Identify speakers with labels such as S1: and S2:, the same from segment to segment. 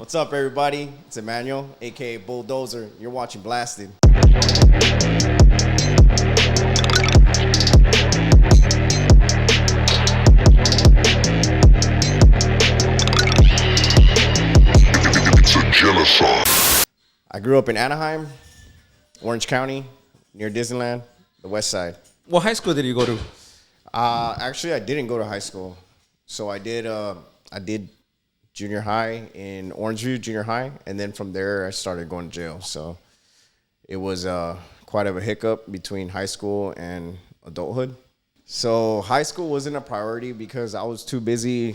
S1: What's up, everybody? It's Emmanuel, aka Bulldozer. You're watching Blasted.
S2: It's a genocide.
S1: I grew up in Anaheim, Orange County, near Disneyland, the west side.
S3: What high school did you go to?
S1: Actually, I didn't go to high school. So I did junior high in Orangeview Junior High, and then from there I started going to jail. So it was quite of a hiccup between high school and adulthood. So high school wasn't a priority because I was too busy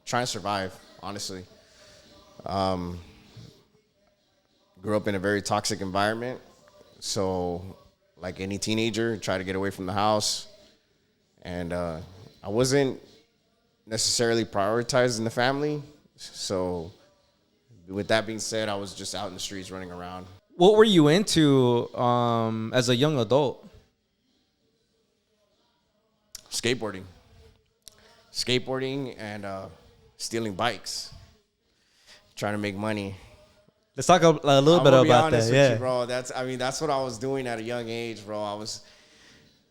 S1: trying to survive, honestly. Grew up in a very toxic environment. So like any teenager, try to get away from the house. And I wasn't necessarily prioritized in the family. So with that being said, I was just out in the streets running around.
S3: What were you into as a young adult?
S1: Skateboarding and stealing bikes, trying to make money.
S3: Let's talk a little bit about that.
S1: Yeah, bro. That's what I was doing at a young age, bro.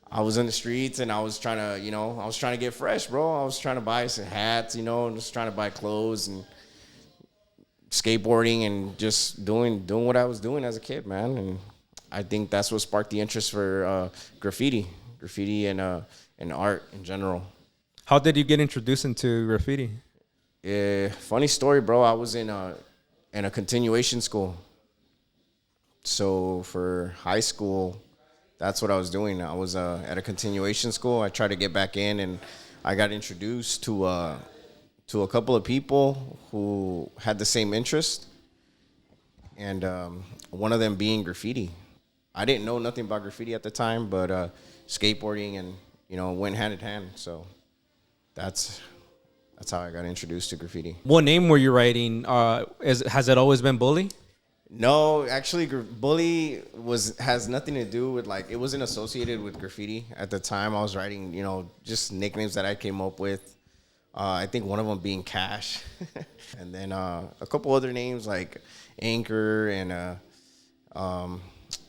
S1: I was in the streets and I was trying to get fresh, bro. I was trying to buy some hats, and just trying to buy clothes and skateboarding and just doing what I was doing as a kid, man. And I think that's what sparked the interest for graffiti and art in general.
S3: How did you get introduced into graffiti?
S1: Funny story, bro. I was in a continuation school. So for high school, that's what I was doing. I was at a continuation school. I tried to get back in, and I got introduced to a couple of people who had the same interest, and one of them being graffiti. I didn't know nothing about graffiti at the time, but skateboarding and went hand in hand. So that's how I got introduced to graffiti.
S3: What name were you writing? Has it always been Bully?
S1: No, actually, Bully has nothing to do with, it wasn't associated with graffiti at the time. I was writing, just nicknames that I came up with. I think one of them being Cash, and then a couple other names like Anchor and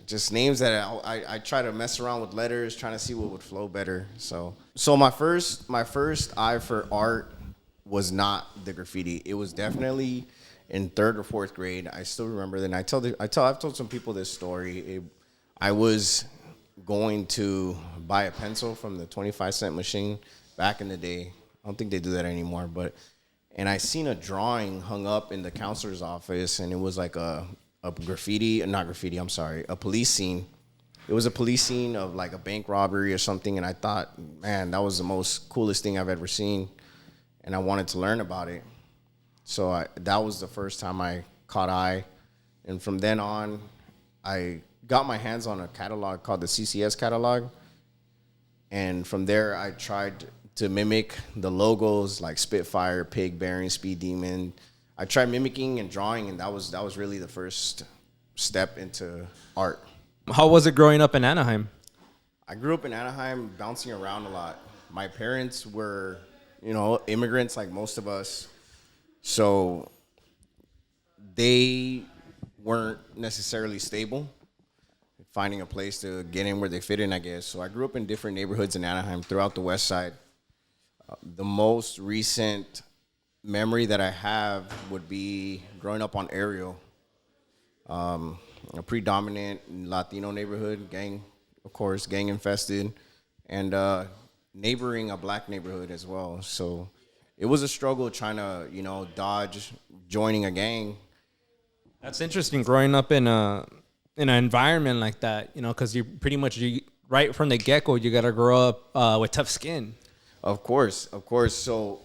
S1: just names that I try to mess around with letters, trying to see what would flow better. So my first eye for art was not the graffiti. It was definitely in 3rd or 4th grade. I still remember that. I've told some people this story. I was going to buy a pencil from the 25-cent machine back in the day. I don't think they do that anymore, and I seen a drawing hung up in the counselor's office, and it was like a police scene. It was a police scene of like a bank robbery or something, and I thought, man, that was the most coolest thing I've ever seen, and I wanted to learn about it. So that was the first time I caught eye. And from then on, I got my hands on a catalog called the CCS catalog. And from there, I tried to mimic the logos like Spitfire, Pig, Bearing, Speed Demon. I tried mimicking and drawing, and that was really the first step into art.
S3: How was it growing up in Anaheim?
S1: I grew up in Anaheim, bouncing around a lot. My parents were, immigrants like most of us. So they weren't necessarily stable, finding a place to get in where they fit in, I guess. So I grew up in different neighborhoods in Anaheim throughout the west side. The most recent memory that I have would be growing up on Ariel, a predominant Latino neighborhood, gang infested, and neighboring a black neighborhood as well. So it was a struggle trying to, dodge joining a gang.
S3: That's interesting, growing up in an environment like that, because you pretty much, right from the get-go, you got to grow up with tough skin.
S1: Of course. So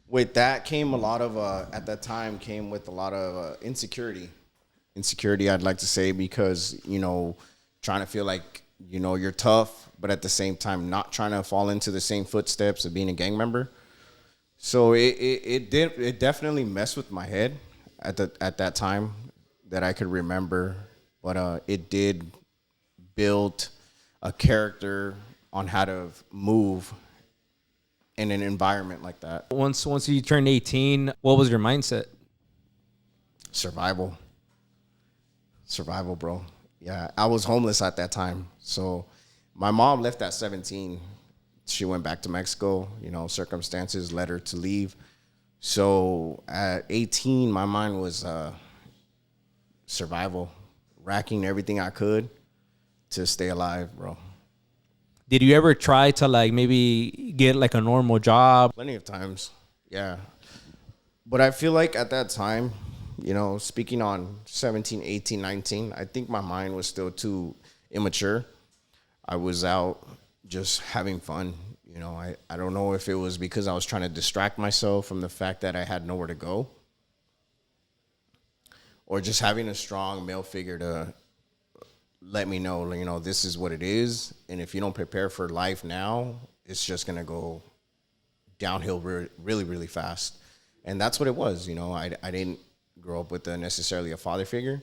S1: with that came a lot of, at that time, came with a lot of insecurity. Insecurity, I'd like to say, because, trying to feel like, you're tough, but at the same time, not trying to fall into the same footsteps of being a gang member. So it definitely messed with my head at that time that I could remember, but it did build a character on how to move in an environment like that.
S3: Once you turned 18, what was your mindset?
S1: Survival. Survival, bro. Yeah, I was homeless at that time. So my mom left at 17. She went back to Mexico. Circumstances led her to leave. So at 18, my mind was survival, racking everything I could to stay alive, bro.
S3: Did you ever try to like maybe get like a normal job?
S1: Plenty of times, yeah. But I feel like at that time, speaking on 17, 18, 19, I think my mind was still too immature. I was out just having fun. I don't know if it was because I was trying to distract myself from the fact that I had nowhere to go, or just having a strong male figure to let me know, this is what it is. And if you don't prepare for life now, it's just going to go downhill really, really fast. And that's what it was. I didn't grow up with necessarily a father figure.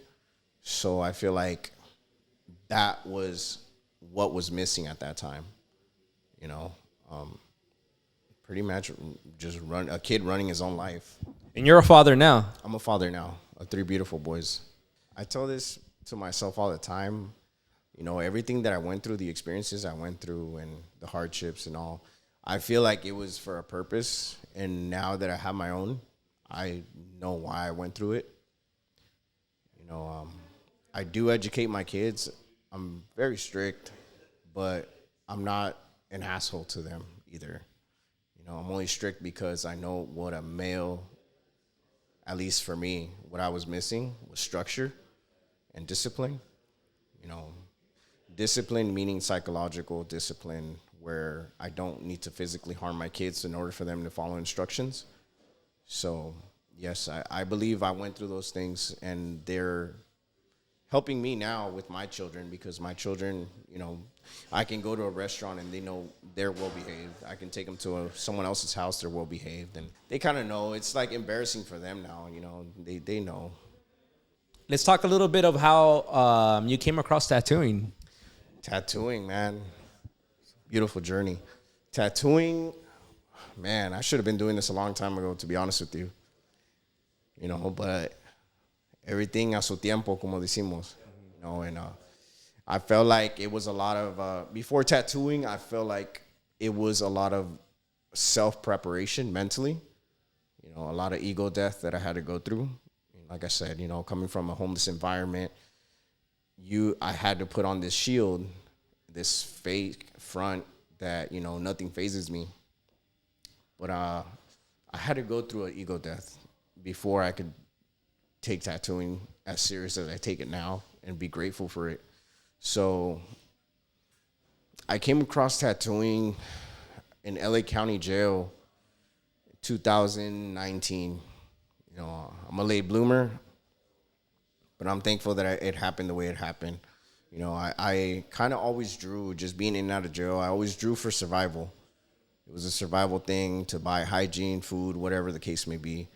S1: So I feel like that was what was missing at that time. Pretty much just a kid running his own life.
S3: And you're a father now.
S1: I'm a father now of 3 beautiful boys. I tell this to myself all the time. Everything that I went through, the experiences I went through and the hardships and all, I feel like it was for a purpose. And now that I have my own, I know why I went through it. I do educate my kids. I'm very strict, but I'm not an asshole to them either. I'm only strict because I know what a male, at least for me, what I was missing was structure and discipline. Discipline meaning psychological discipline where I don't need to physically harm my kids in order for them to follow instructions. So, yes, I believe I went through those things, and they're helping me now with my children because my children, I can go to a restaurant and they know they're well behaved. I can take them to someone else's house, they're well behaved. And they kind of know. It's like embarrassing for them now, they know.
S3: Let's talk a little bit of how you came across tattooing.
S1: Tattooing, man. Beautiful journey. Tattooing, man, I should have been doing this a long time ago, to be honest with you. But everything a su tiempo, como decimos. And I felt like it was a lot of, before tattooing, I felt like it was a lot of self-preparation mentally. A lot of ego death that I had to go through. Like I said, coming from a homeless environment, I had to put on this shield, this fake front that, nothing phases me. But I had to go through an ego death before I could take tattooing as serious as I take it now and be grateful for it. So I came across tattooing in LA County Jail 2019. I'm a late bloomer, but I'm thankful that it happened the way it happened. I kind of always drew, just being in and out of jail, I always drew for survival. It was a survival thing to buy hygiene, food, whatever the case may be.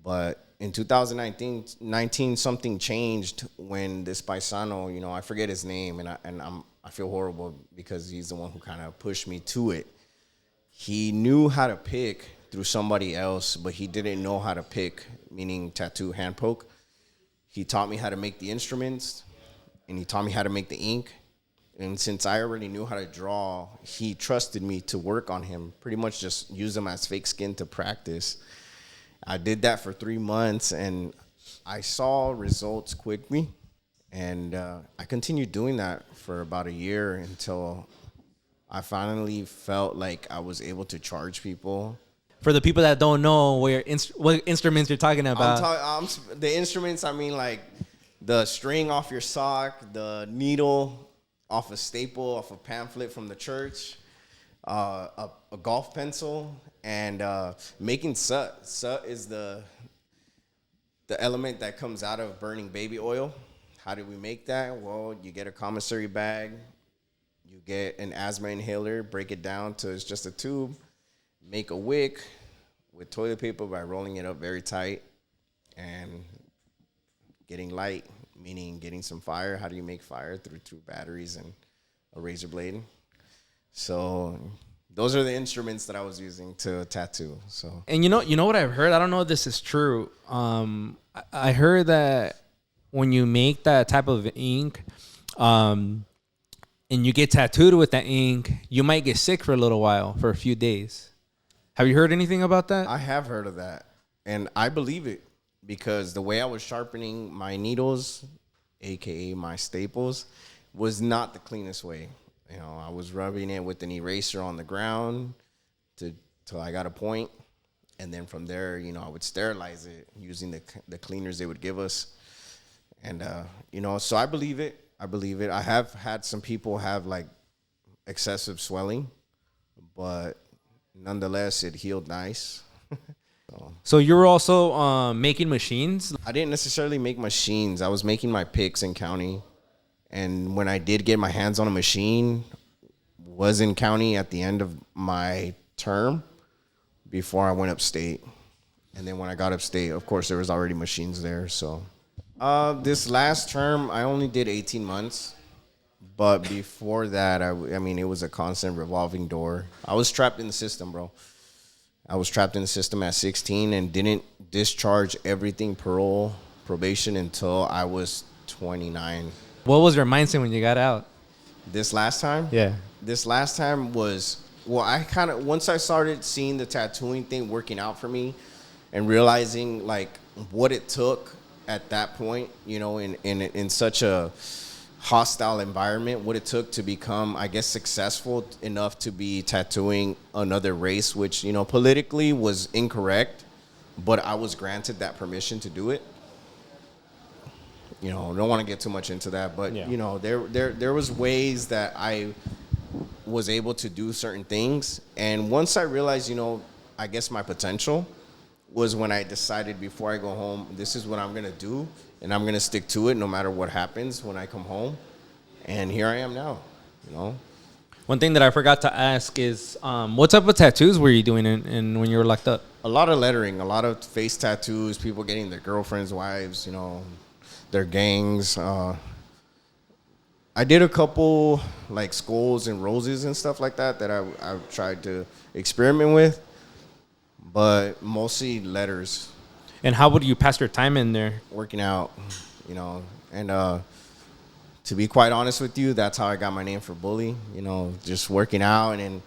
S1: But in 2019, something changed when this paisano, I forget his name, and I feel horrible because he's the one who kind of pushed me to it. He knew how to pick through somebody else, but he didn't know how to pick, meaning tattoo hand poke. He taught me how to make the instruments, and he taught me how to make the ink. And since I already knew how to draw, he trusted me to work on him, pretty much just use them as fake skin to practice. I did that for 3 months, and I saw results quickly. And I continued doing that for about a year until I finally felt like I was able to charge people.
S3: For the people that don't know what instruments you're talking about.
S1: The instruments, I mean, like the string off your sock, the needle off a staple, off a pamphlet from the church, a golf pencil, and making soot. Soot is the element that comes out of burning baby oil. How do we make that? Well, you get a commissary bag, you get an asthma inhaler, break it down to it's just a tube, make a wick with toilet paper by rolling it up very tight and getting light, meaning getting some fire. How do you make fire? Through batteries and a razor blade. So those are the instruments that I was using to tattoo. So,
S3: And you know what I've heard? I don't know if this is true. I heard that when you make that type of ink, and you get tattooed with that ink, you might get sick for a little while, for a few days. Have you heard anything about that?
S1: I have heard of that, and I believe it because the way I was sharpening my needles, aka my staples, was not the cleanest way. You know, I was rubbing it with an eraser on the ground till I got a point, and then from there, you know, I would sterilize it using the cleaners they would give us, and you know, so I believe it. I believe it. I have had some people have like excessive swelling, but nonetheless, it healed nice.
S3: So you were also making machines?
S1: I didn't necessarily make machines. I was making my picks in county. And when I did get my hands on a machine, was in county at the end of my term before I went upstate. And then when I got upstate, of course, there was already machines there. So this last term, I only did 18 months. But before that, I mean, it was a constant revolving door. I was trapped in the system, bro. I was trapped in the system at 16 and didn't discharge everything probation until I was 29.
S3: What was your mindset when you got out?
S1: This last time?
S3: Yeah.
S1: This last time was, well, I kind of, once I started seeing the tattooing thing working out for me and realizing like what it took at that point, you know, in such a hostile environment, what it took to become, I guess, successful enough to be tattooing another race, which, you know, politically was incorrect, but I was granted that permission to do it. You know, don't want to get too much into that, but
S3: yeah.
S1: You know, there was ways that I was able to do certain things, and once I realized, you know, I guess my potential was when I decided before I go home, this is what I'm gonna do, and I'm gonna stick to it no matter what happens when I come home, and here I am now. You know.
S3: One thing that I forgot to ask is, what type of tattoos were you doing in when you were locked up?
S1: A lot of lettering, a lot of face tattoos, people getting their girlfriends, wives, you know, their gangs. I did a couple like skulls and roses and stuff like that I tried to experiment with, but mostly letters.
S3: And how would you pass your time in there?
S1: Working out, you know, and to be quite honest with you, that's how I got my name for Bully. You know, just working out, and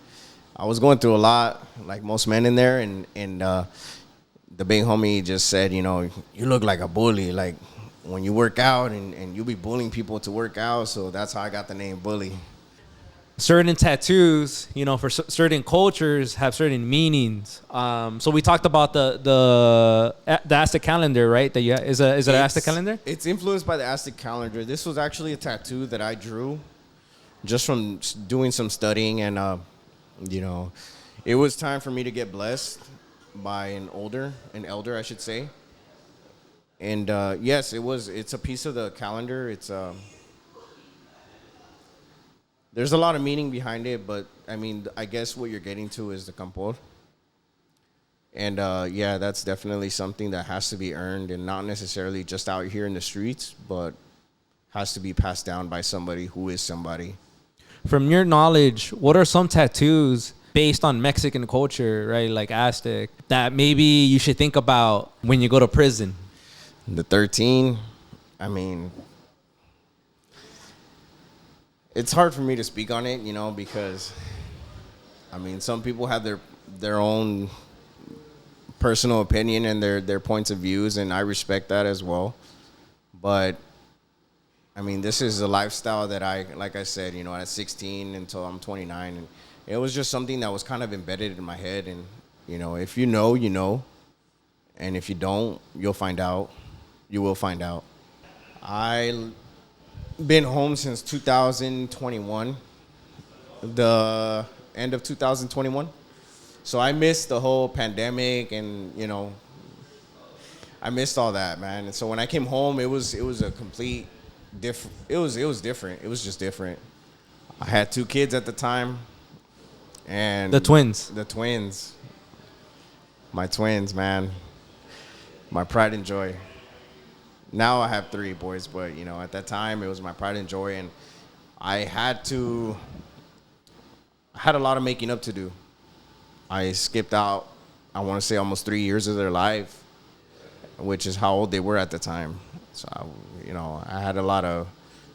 S1: I was going through a lot, like most men in there, and the big homie just said, you know, you look like a bully, like when you work out, and you be bullying people to work out, so that's how I got the name Bully.
S3: Certain tattoos, you know, for certain cultures have certain meanings. So we talked about the Aztec calendar, right? That you is it an Aztec calendar?
S1: It's influenced by the Aztec calendar. This was actually a tattoo that I drew just from doing some studying, and you know, it was time for me to get blessed by an elder, I should say. And yes, it's a piece of the calendar. It's there's a lot of meaning behind it, but I mean, I guess what you're getting to is the campor. And yeah, that's definitely something that has to be earned, and not necessarily just out here in the streets, but has to be passed down by somebody who is somebody.
S3: From your knowledge, what are some tattoos based on Mexican culture, right, like Aztec, that maybe you should think about when you go to prison?
S1: The 13, I mean, it's hard for me to speak on it, you know, because, I mean, some people have their own personal opinion and their points of views, and I respect that as well. But, I mean, this is a lifestyle that like I said, you know, at 16 until I'm 29, and it was just something that was kind of embedded in my head, and, you know, if you know, you know, and if you don't, you'll find out. You will find out. I've been home since 2021, the end of 2021. So I missed the whole pandemic, and, you know, I missed all that, man. And so when I came home, it was a complete different. It was different. It was just different. I had 2 kids at the time, and
S3: The twins.
S1: My twins, man. My pride and joy. Now I have 3 boys, but, you know, at that time it was my pride and joy, and I had to I had a lot of making up to do. I skipped out, I want to say almost 3 years of their life, which is how old they were at the time. So, I had a lot of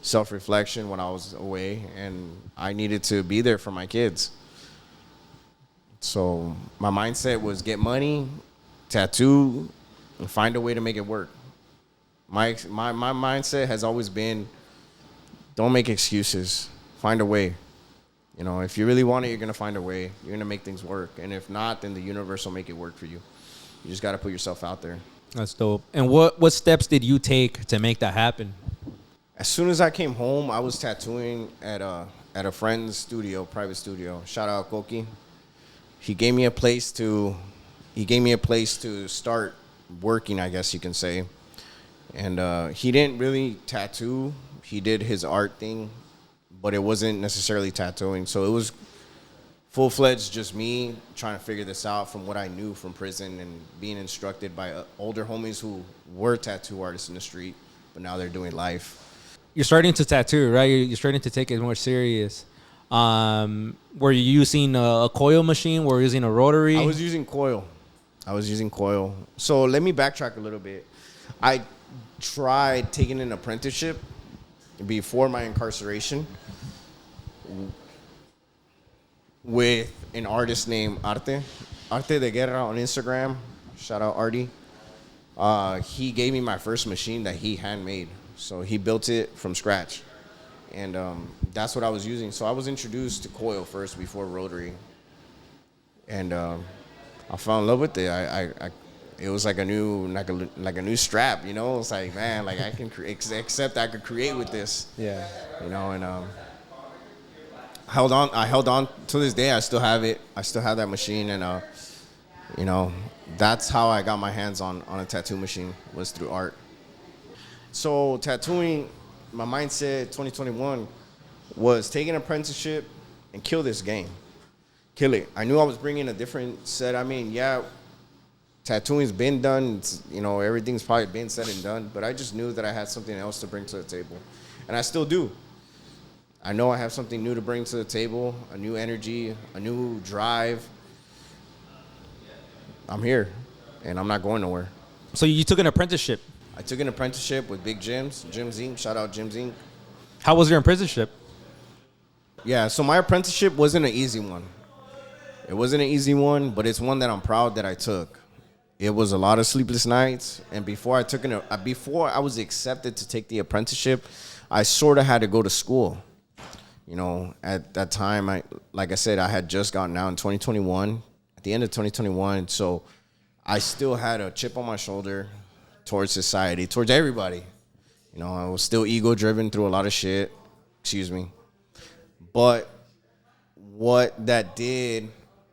S1: self-reflection when I was away, and I needed to be there for my kids. So my mindset was get money, tattoo, and find a way to make it work. My mindset has always been don't make excuses. Find a way. If you really want it, you're going to find a way. You're going to make things work. And if not, then the universe will make it work for you. You just got to put yourself out there.
S3: That's dope. And what steps did you take to make that happen?
S1: As soon as I came home, I was tattooing at a friend's studio, private studio. Shout out Koki. He gave me a place to start working, I guess you can say. And he didn't really tattoo. He did his art thing, but it wasn't necessarily tattooing. So it was full-fledged just me trying to figure this out from what I knew from prison and being instructed by older homies who were tattoo artists in the street, but now they're doing life.
S3: You're starting to tattoo, right? You're starting to take it more serious. Were you using a coil machine? Were you using a rotary?
S1: I was using coil. So let me backtrack a little bit. I tried taking an apprenticeship before my incarceration with an artist named Arte de Guerra on Instagram. Shout out Artie. He gave me my first machine that he handmade. So he built it from scratch. And that's what I was using. So I was introduced to coil first before rotary. And I fell in love with it. It was like a new strap, It's like, man, like I can accept I could create with this.
S3: Yeah.
S1: And I held on to this day. I still have it. I still have that machine, and that's how I got my hands on a tattoo machine, was through art. So tattooing, my mindset 2021 was take an apprenticeship and kill this game. Kill it. I knew I was bringing a different set. I mean, yeah, tattooing's been done. It's, everything's probably been said and done, but I just knew that I had something else to bring to the table, and I still do. I know I have something new to bring to the table, a new energy, a new drive. I'm here, and I'm not going nowhere.
S3: So you took an apprenticeship?
S1: I took an apprenticeship with Big Jim's, Jim's Inc. Shout out Jim's Inc.
S3: How was your apprenticeship?
S1: Yeah, so my apprenticeship wasn't an easy one. It wasn't an easy one, but it's one that I'm proud that I took. It was a lot of sleepless nights, and before I was accepted to take the apprenticeship, I sort of had to go to school. At that time, like I said, I had just gotten out in 2021, at the end of 2021, so I still had a chip on my shoulder towards society, towards everybody. I was still ego-driven through a lot of shit. Excuse me. But what that did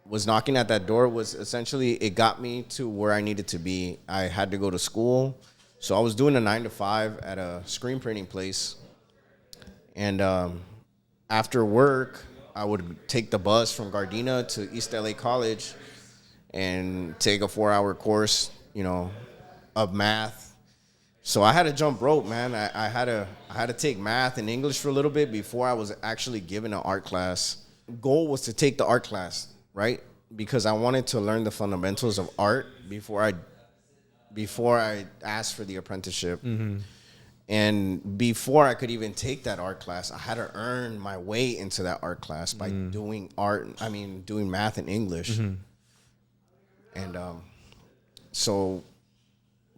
S1: was knocking at that door was essentially it got me to where I needed to be. I had to go to school. So I was doing a 9-to-5 at a screen printing place. And after work, I would take the bus from Gardena to East LA College and take a 4-hour course, of math. So I had to jump rope, man. I had to take math and English for a little bit before I was actually given an art class. Goal was to take the art class, right? Because I wanted to learn the fundamentals of art before I asked for the apprenticeship. Mm-hmm. And before I could even take that art class, I had to earn my way into that art class by doing math and English. Mm-hmm. And so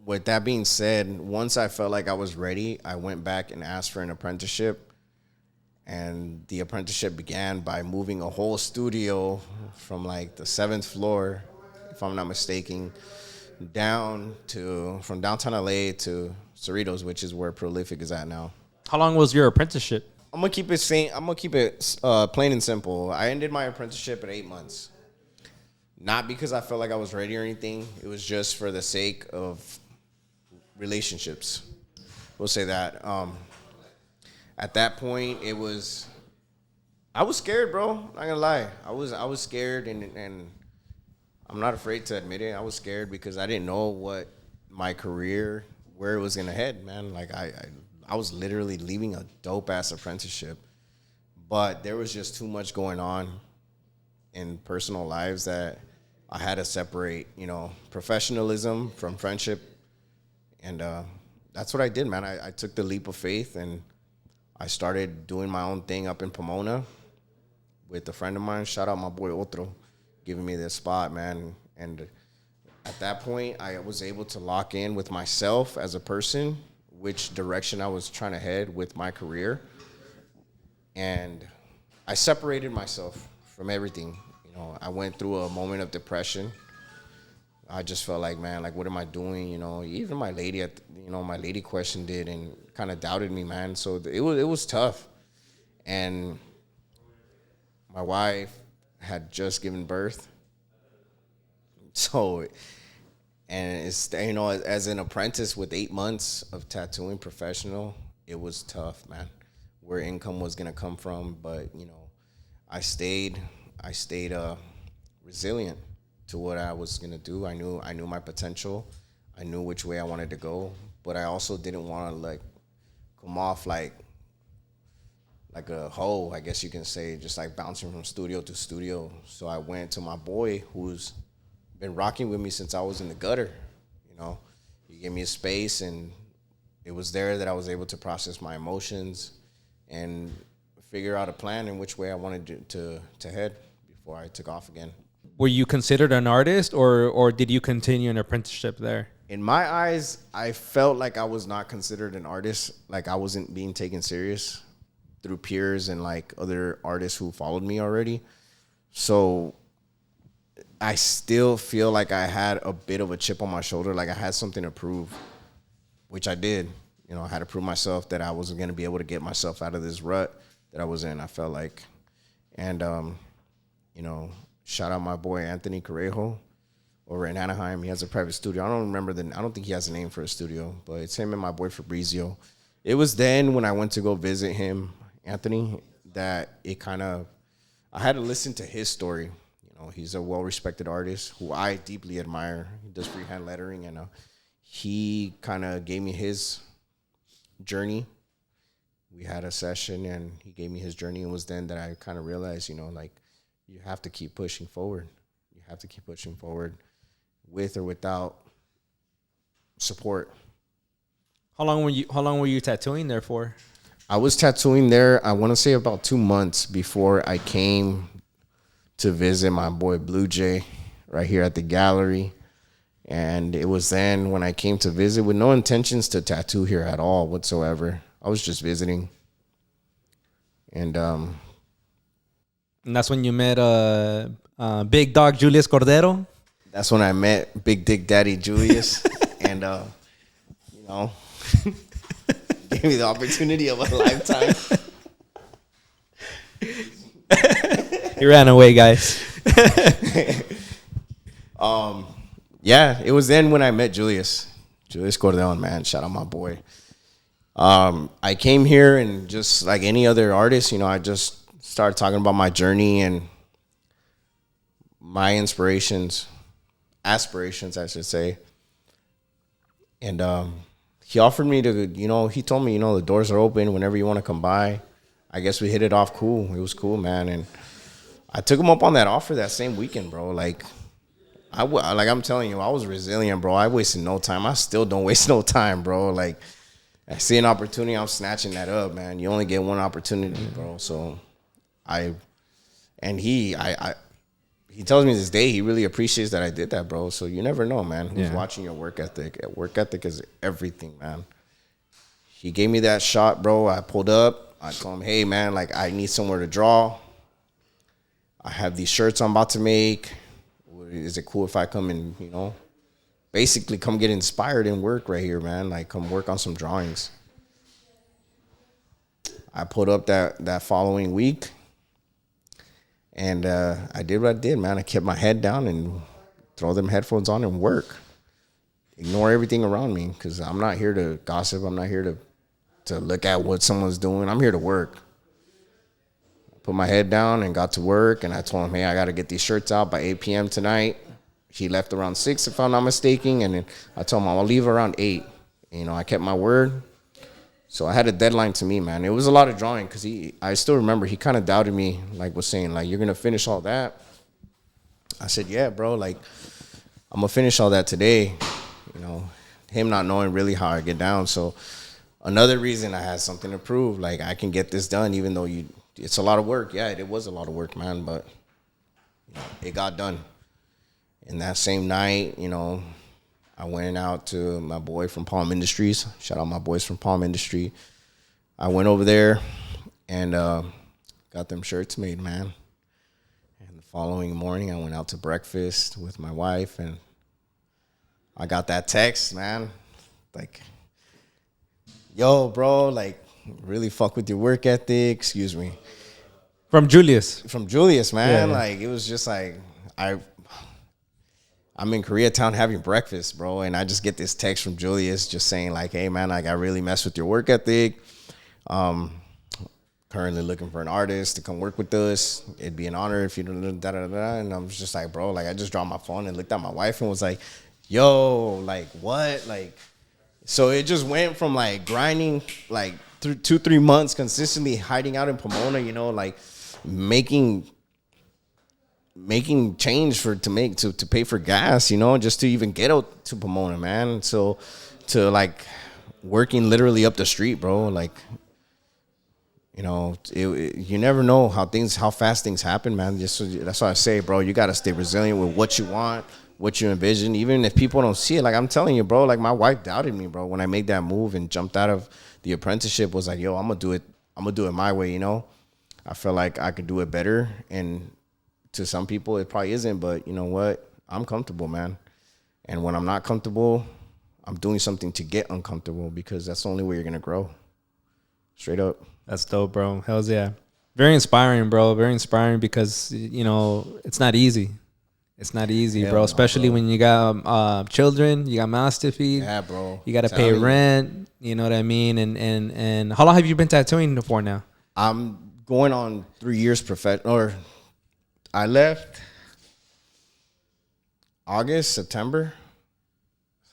S1: with that being said, once I felt like I was ready, I went back and asked for an apprenticeship. And the apprenticeship began by moving a whole studio from like the 7th floor, if I'm not mistaken, from downtown LA to Cerritos, which is where Prolific is at now.
S3: How long was your apprenticeship?
S1: I'm gonna keep it plain and simple. I ended my apprenticeship at 8 months. Not because I felt like I was ready or anything. It was just for the sake of relationships. We'll say that. At that point, I was scared, bro. Not gonna lie. I was scared, and I'm not afraid to admit it. I was scared because I didn't know what my career, where it was gonna head, man. Like I was literally leaving a dope ass apprenticeship, but there was just too much going on in personal lives that I had to separate, professionalism from friendship. And that's what I did, man. I took the leap of faith and I started doing my own thing up in Pomona with a friend of mine. Shout out my boy Otro, giving me this spot, man. And at that point, I was able to lock in with myself as a person, which direction I was trying to head with my career. And I separated myself from everything. I went through a moment of depression. I just felt like, man, like, what am I doing? Even my lady my lady questioned it and kind of doubted me, man. So it was tough. And my wife had just given birth. So, and it's, as an apprentice with 8 months of tattooing professional, it was tough, man, where income was going to come from. But, I stayed resilient to what I was going to do. I knew my potential. I knew which way I wanted to go, but I also didn't want to come off like a hoe, I guess you can say, just like bouncing from studio to studio. So I went to my boy who's been rocking with me since I was in the gutter. He gave me a space, and it was there that I was able to process my emotions and figure out a plan in which way I wanted to head before I took off again.
S3: Were you considered an artist, or did you continue an apprenticeship there?
S1: In my eyes, I felt like I was not considered an artist. Like I wasn't being taken serious through peers and like other artists who followed me already. So I still feel like I had a bit of a chip on my shoulder. Like I had something to prove, which I did. I had to prove myself that I wasn't going to be able to get myself out of this rut that I was in, I felt like. And, shout out my boy Anthony Correjo over in Anaheim. He has a private studio. I don't think he has a name for a studio, but it's him and my boy Fabrizio. It was then when I went to go visit him, Anthony, that I had to listen to his story. He's a well-respected artist who I deeply admire. He does freehand lettering, and he kind of gave me his journey. We had a session, and he gave me his journey. It was then that I kind of realized, you have to keep pushing forward. You have to keep pushing forward with or without support.
S3: How long were you tattooing there for?
S1: I was tattooing there, I want to say about 2 months before I came to visit my boy Blue Jay right here at the gallery. And it was then when I came to visit with no intentions to tattoo here at all whatsoever. I was just visiting. And
S3: that's when you met Big Dog Julius Cordero?
S1: That's when I met Big Dick Daddy Julius. And, gave me the opportunity of a lifetime.
S3: He ran away, guys.
S1: Yeah, it was then when I met Julius Cordero, man. Shout out my boy. I came here and just like any other artist, I just started talking about my journey and my aspirations, I should say. And he offered me to, he told me, the doors are open whenever you want to come by. I guess we hit it off cool. It was cool, man. And I took him up on that offer that same weekend, bro. Like I'm telling you, I was resilient, bro. I wasted no time. I still don't waste no time, bro. Like, I see an opportunity, I'm snatching that up, man. You only get one opportunity, bro. So he tells me this day he really appreciates that I did that, bro. So you never know, man, who's watching your work ethic. Work ethic is everything, man. He gave me that shot, bro. I pulled up. I told him, hey, man, like, I need somewhere to draw. I have these shirts I'm about to make. Is it cool if I come and, basically come get inspired and work right here, man? Like, come work on some drawings. I pulled up that following week. And I did what I did, man. I kept my head down and throw them headphones on and work. Ignore everything around me because I'm not here to gossip. I'm not here to look at what someone's doing. I'm here to work. I put my head down and got to work, and I told him, hey, I got to get these shirts out by 8 p.m. tonight. He left around 6, if I'm not mistaken, and then I told him I'll leave around 8. I kept my word. So I had a deadline to me, man. It was a lot of drawing because I still remember he kind of doubted me, like was saying, like, you're going to finish all that? I said, yeah, bro, like, I'm going to finish all that today. You know, him not knowing really how I get down. So another reason I had something to prove, like, I can get this done, even though it's a lot of work. Yeah, it was a lot of work, man, but you know, it got done. And that same night, you know, I went out to my boy from Palm Industries. Shout out my boys from Palm Industry. I went over there and got them shirts made, man. And the following morning, I went out to breakfast with my wife, and I got that text, man. Like, yo, bro, like, really fuck with your work ethic. Excuse me.
S3: From Julius.
S1: From Julius, man.
S3: Yeah.
S1: Like, it was just like, I'm in Koreatown having breakfast, bro, and I just get this text from Julius just saying, like, hey, man, like, I really mess with your work ethic. Currently looking for an artist to come work with us. It'd be an honor if you da-da-da-da. And I was just like, bro, like, I just dropped my phone and looked at my wife and was like, yo, like, what? Like, so it just went from, like, grinding, like, through 2-3 months consistently hiding out in Pomona, you know, like, making change to pay for gas, you know, just to even get out to Pomona, man. So to, like, working literally up the street, bro, like, you know, you never know how fast things happen, man. That's why I say, bro, you got to stay resilient with what you want, what you envision, even if people don't see it. Like, I'm telling you, bro, like, my wife doubted me, bro, when I made that move and jumped out of the apprenticeship. Was like, yo, I'm gonna do it my way, you know. I feel like I could do it better, and to some people it probably isn't, but you know what, I'm comfortable, man. And when I'm not comfortable, I'm doing something to get uncomfortable, because that's the only way you're gonna grow. Straight up.
S3: That's dope, bro. Hells yeah. Very inspiring, bro. Very inspiring, because, you know, it's not easy. It's not easy,
S1: Hell
S3: bro.
S1: no,
S3: Especially
S1: bro.
S3: when you got children, you got mouths to feed.
S1: Yeah, bro.
S3: You got to pay rent. You know what I mean? And how long have you been tattooing for now?
S1: I'm going on 3 years or I left August, September.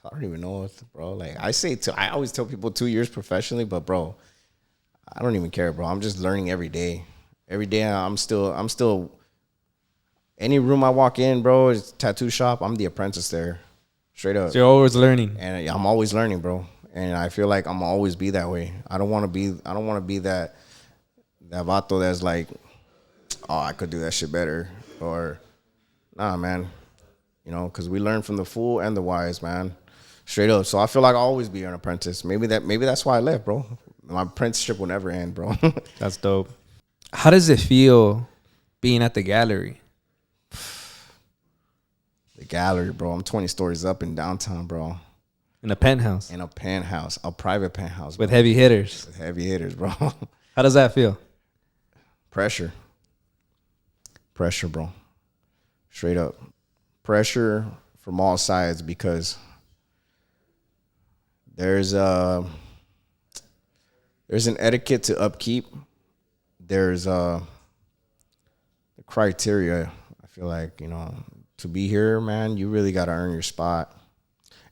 S1: I don't even know, bro. Like, I always tell people 2 years professionally, but bro, I don't even care, bro. I'm just learning every day. Every day I'm still any room I walk in, bro, it's a tattoo shop, I'm the apprentice there. Straight up.
S3: So you're always learning.
S1: And I'm always learning, bro. And I feel like I'm always be that way. I don't want to be that vato that's like, oh, I could do that shit better, or nah, man. You know, because we learn from the fool and the wise, man. Straight up. So I feel like I'll always be an apprentice. Maybe that's why I left, bro. My apprenticeship will never end, bro.
S3: That's dope. How does it feel being at the gallery?
S1: The gallery, bro. I'm 20 stories up in downtown, bro.
S3: In a penthouse.
S1: In a penthouse, a private penthouse,
S3: With
S1: bro.
S3: heavy hitters.
S1: With heavy hitters, bro.
S3: How does that feel?
S1: Pressure, bro. Straight up. Pressure from all sides, because there's an etiquette to upkeep. There's the criteria. I feel like, you know, to be here, man, you really got to earn your spot.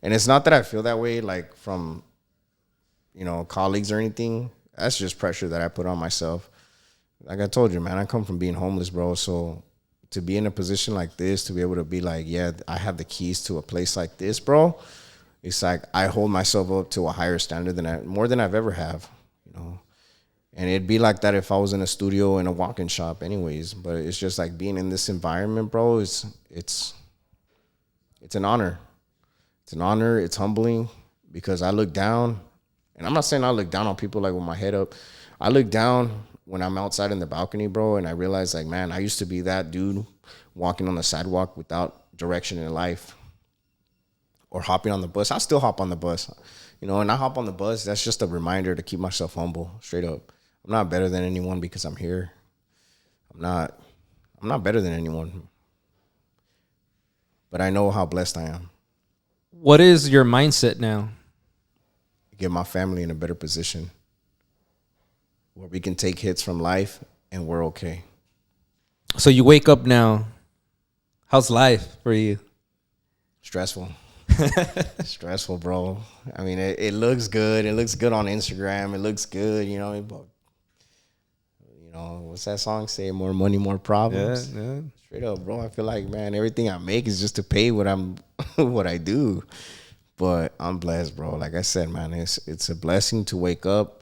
S1: And it's not that I feel that way, like, from, you know, colleagues or anything. That's just pressure that I put on myself. Like I told you, man, I come from being homeless, bro. So to be in a position like this, to be able to be like, yeah, I have the keys to a place like this, bro. It's like I hold myself up to a higher standard more than I've ever have, you know. And it'd be like that if I was in a studio in a walk-in shop anyways. But it's just like being in this environment, bro, it's an honor. It's an honor. It's humbling, because I look down, and I'm not saying I look down on people like with my head up. I look down when I'm outside in the balcony, bro, and I realize, like, man, I used to be that dude walking on the sidewalk without direction in life, or hopping on the bus. I still hop on the bus, you know, and I hop on the bus. That's just a reminder to keep myself humble, straight up. I'm not better than anyone because I'm here. I'm not better than anyone, but I know how blessed I am.
S3: What is your mindset now?
S1: Get my family in a better position where we can take hits from life and we're okay.
S3: So you wake up now. How's life for you? Stressful.
S1: Stressful, bro. I mean, it looks good. It looks good on Instagram. It looks good, you know. But, you know, what's that song say? More money, more problems.
S3: Yeah.
S1: Straight up, bro. I feel like, man, everything I make is just to pay what I'm, what I do. But I'm blessed, bro. Like I said, man, it's a blessing to wake up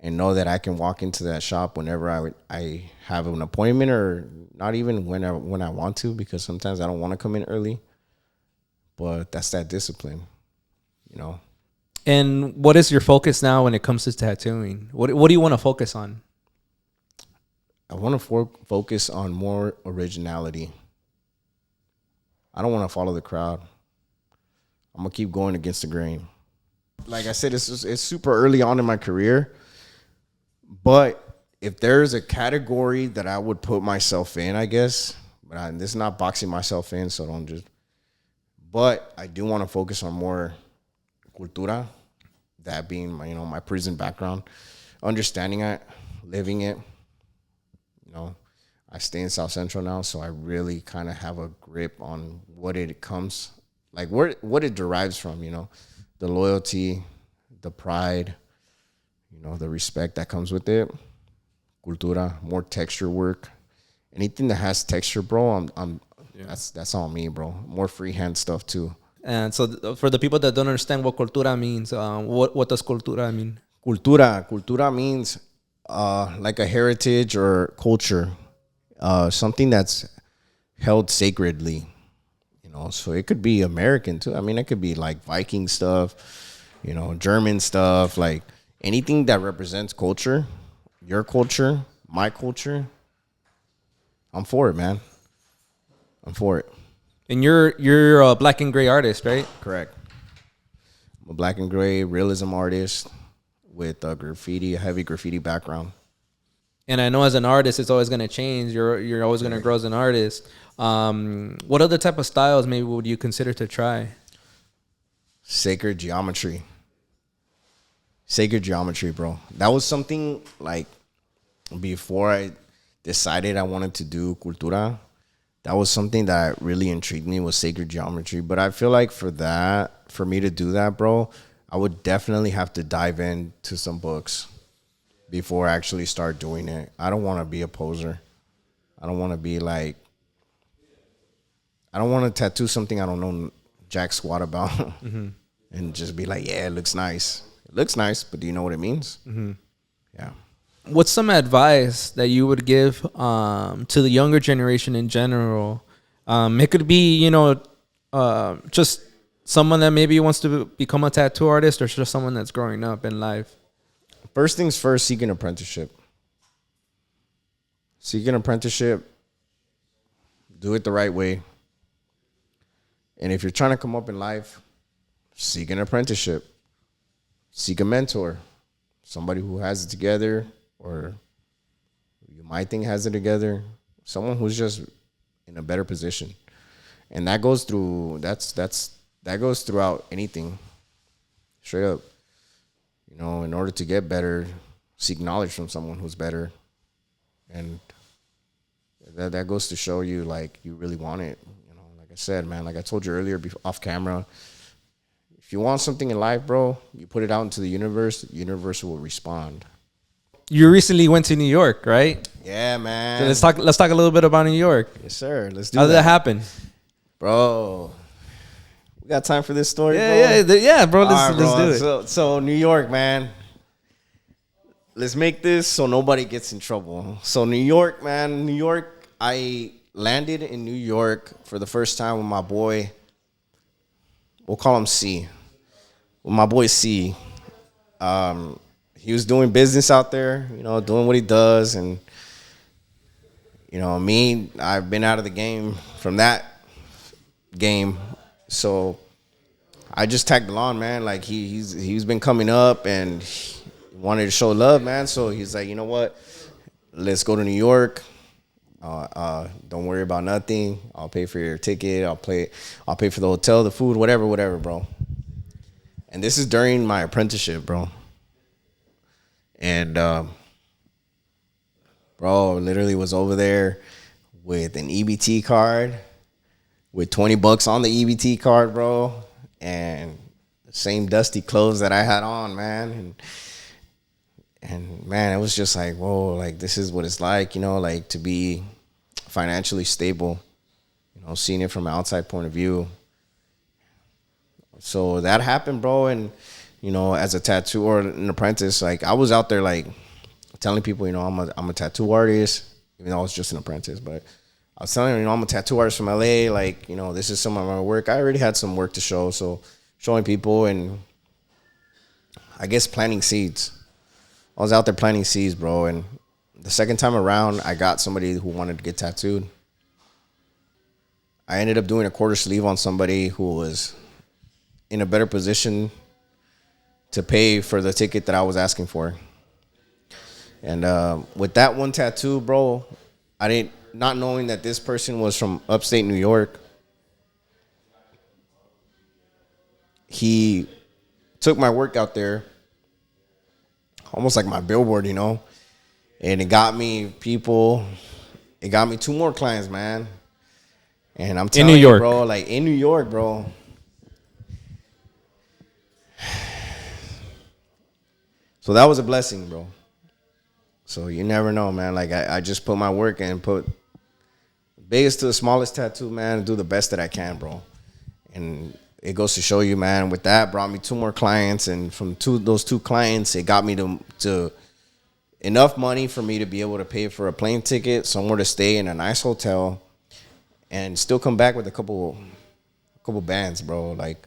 S1: and know that I can walk into that shop whenever I have an appointment, or not even when I want to, because sometimes I don't want to come in early. But that's that discipline, you know.
S3: And what is your focus now when it comes to tattooing? What do you want to focus on?
S1: I want to focus on more originality. I don't want to follow the crowd. I'm gonna keep going against the grain. Like I said, it's super early on in my career, but if there's a category that I would put myself in, I guess, but this is not boxing myself in, so don't just. But I do want to focus on more cultura, that being my prison background, understanding it, living it. You know, I stay in South Central now, so I really kind of have a grip on what it comes, like what it derives from, the loyalty, the pride, the respect that comes with it. Cultura, more texture work. Anything that has texture, bro, that's all me, bro. More freehand stuff too.
S3: And so for the people that don't understand what cultura means, what does cultura mean?
S1: Cultura means like a heritage or culture, something that's held sacredly, so it could be American too. I mean, it could be like Viking stuff, German stuff, like anything that represents culture, your culture, my culture. I'm for it, man. I'm for it.
S3: And you're a black and gray artist, right?
S1: Correct. I'm a black and gray realism artist with a heavy graffiti background.
S3: And I know as an artist, it's always going to change. You're always going to grow as an artist. What other type of styles maybe would you consider to try?
S1: Sacred geometry. Sacred geometry, bro. That was something like before I decided I wanted to do cultura. That was something that really intrigued me, was sacred geometry. But I feel like for me to do that, bro, I would definitely have to dive into some books before I actually start doing it. I don't want to be a poser. I don't want to be like, I don't want to tattoo something I don't know jack squat about and just be like, yeah, it looks nice. It looks nice, but do you know what it means? Mm-hmm. Yeah.
S3: What's some advice that you would give to the younger generation in general? It could be, just someone that maybe wants to become a tattoo artist, or just someone that's growing up in life.
S1: First things first, seek an apprenticeship. Seek an apprenticeship. Do it the right way. And if you're trying to come up in life, seek an apprenticeship. Seek a mentor. Somebody who has it together, or you might think has it together. Someone who's just in a better position. And that goes through, that goes throughout anything. Straight up. In order to get better, seek knowledge from someone who's better. And that goes to show you, like, you really want it. Like I said, man, like I told you earlier off camera, if you want something in life, bro, you put it out into the universe will respond.
S3: You recently went to New York, right?
S1: Yeah, man.
S3: So let's talk a little bit about New York.
S1: Yes, sir. Let's do
S3: How
S1: that.
S3: did that happen?
S1: Bro, we got time for this story, bro?
S3: Yeah, bro. Let's do it.
S1: So New York, man. Let's make this so nobody gets in trouble. So New York, man. New York, I landed in New York for the first time with my boy. We'll call him C. With my boy C. He was doing business out there, doing what he does. And, me, I've been out of the game from that game. So I just tagged along, man. Like he's been coming up and he wanted to show love, man. So he's like, you know what? Let's go to New York. Don't worry about nothing. I'll pay for your ticket. I'll pay for the hotel, the food, whatever, bro. And this is during my apprenticeship, bro. And bro, literally was over there with an EBT card, with $20 on the EBT card, bro, and the same dusty clothes that I had on, man. And man, it was just like, whoa, like this is what it's like, like to be financially stable. seeing it from an outside point of view. So that happened, bro. And, as a tattoo or an apprentice, like I was out there like telling people, I'm a tattoo artist, even though I was just an apprentice. But I was telling them, I'm a tattoo artist from LA. Like, this is some of my work. I already had some work to show. So showing people and I guess planting seeds. I was out there planting seeds, bro. And the second time around, I got somebody who wanted to get tattooed. I ended up doing a quarter sleeve on somebody who was in a better position to pay for the ticket that I was asking for. And with that one tattoo, bro, not knowing that this person was from upstate New York, he took my work out there, almost like my billboard, and it got me people. It got me 2 more clients, man. And I'm telling you, bro, like in New York, bro. So that was a blessing, bro. So you never know, man. Like I just put my work in, put biggest to the smallest tattoo, man, and do the best that I can, bro. And it goes to show you, man, with that brought me 2 more clients, and from those 2 clients, it got me to enough money for me to be able to pay for a plane ticket, somewhere to stay in a nice hotel, and still come back with a couple bands, bro, like,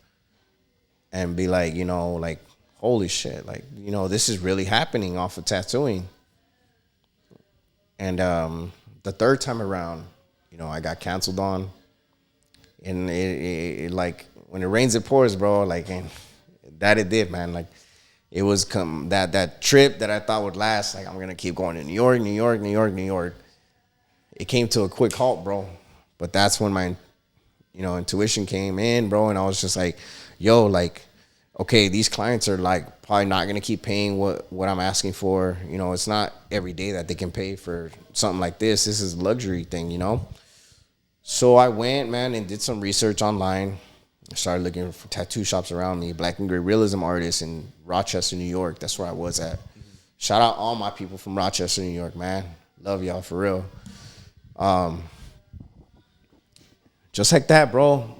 S1: and be like, like, holy shit, like, this is really happening off of tattooing. And the third time around, I got canceled on, and it like, when it rains, it pours, bro. Like, and that it did, man. Like, it was that trip that I thought would last. Like, I'm gonna keep going to New York, New York, New York, New York. It came to a quick halt, bro. But that's when my, intuition came in, bro. And I was just like, yo, like, okay, these clients are like probably not gonna keep paying what I'm asking for. It's not every day that they can pay for something like this. This is a luxury thing, So I went, man, and did some research online. I started looking for tattoo shops around me, black and gray realism artists in Rochester, New York. That's where I was at. Shout out all my people from Rochester, New York, man. Love y'all for real. Just like that, bro,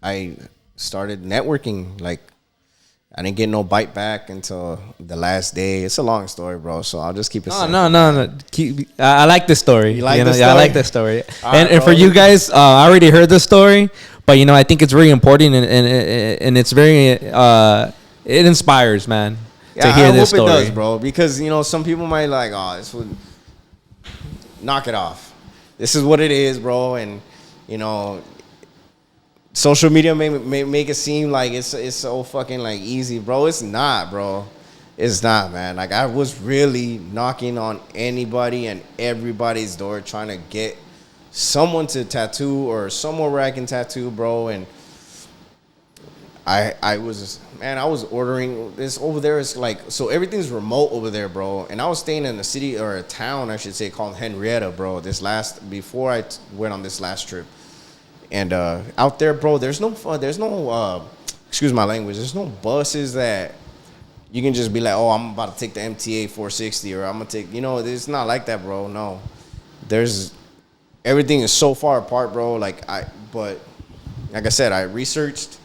S1: I started networking. Like, I didn't get no bite back until the last day. It's a long story, bro, so I'll just keep it simple.
S3: No. I like this story.
S1: You like this
S3: story?
S1: I
S3: like this story.
S1: Right,
S3: and for you guys, I already heard this story, but, I think it's very important, and it's very, it inspires, man, to hear this story. I hope it does,
S1: bro, because, some people might like, oh, this would knock it off. This is what it is, bro, and, social media may make it seem like it's so fucking like easy, bro. It's not, bro. It's not, man. Like, I was really knocking on anybody and everybody's door trying to get someone to tattoo or somewhere where I can tattoo, bro. And I was ordering this over there. It's like, so everything's remote over there, bro. And I was staying in a city or a town, I should say, called Henrietta, bro. Before I went on this last trip. And out there, bro, there's no excuse my language, there's no buses that you can just be like, oh, I'm about to take the MTA 460, or I'm gonna take, it's not like that, bro. No, everything is so far apart, bro. But like I said, I researched,